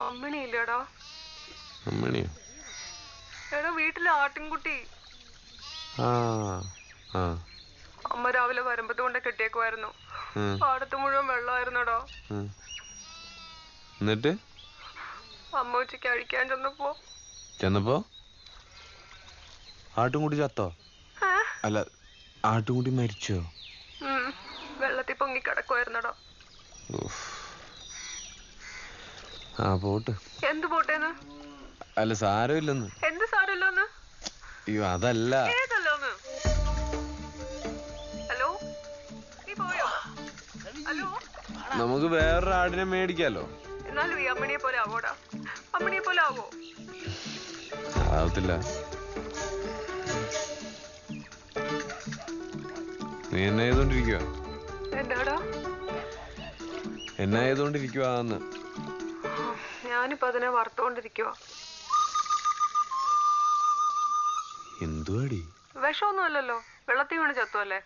അമ്മണിയില്ലടാ. അമ്മണിയോ? എടാ വീട്ടിലെ ആട്ടിൻകുട്ടി. അമ്മ രാവിലെ വരുമ്പത്ത് കൊണ്ട് കെട്ടിയേക്കുമായിരുന്നു. പാടത്ത് മുഴുവൻ വെള്ളമായിരുന്നടാ. എന്നിട്ട് അമ്മ ഉച്ചയ്ക്ക് അഴിക്കാൻ ചെന്നപ്പോ ആട്ടുംകുട്ടി ചത്തോ? അല്ല, ആട്ടുംകുട്ടി മരിച്ചോ? വെള്ളത്തിൽ പൊങ്ങി കിടക്കുമായിരുന്നടാ. ആ പോട്ട്. എന്ത് പോട്ടേന്ന്? അല്ല സാരമില്ലെന്ന്. എന്ത് സാരമില്ലെന്ന്? അയ്യോ അതല്ല. ഏതല്ലോന്ന്? ഹലോ, നീ പോയോ? ഹലോ, നമുക്ക് വേറൊരു ആടിനെ മേടിക്കാലോ. എന്നാലും ഈ അമ്മണിയെ പോലെ ആവോടാ? അമ്മണിയെ പോലെ ആവോ? ആവത്തില്ല. നീ എന്നെ ചെയ്തോണ്ടിരിക്കുക? എന്താടാ? എന്നെ ചെയ്തോണ്ടിരിക്കുവാന്ന്. ഞാനിപ്പോ അതിനെ വറുത്തോണ്ടിരിക്കുക. എന്തുവാടി? വിഷമൊന്നും അല്ലല്ലോ, വെള്ളത്തിൽ വീണ് ചത്തുവല്ലേ.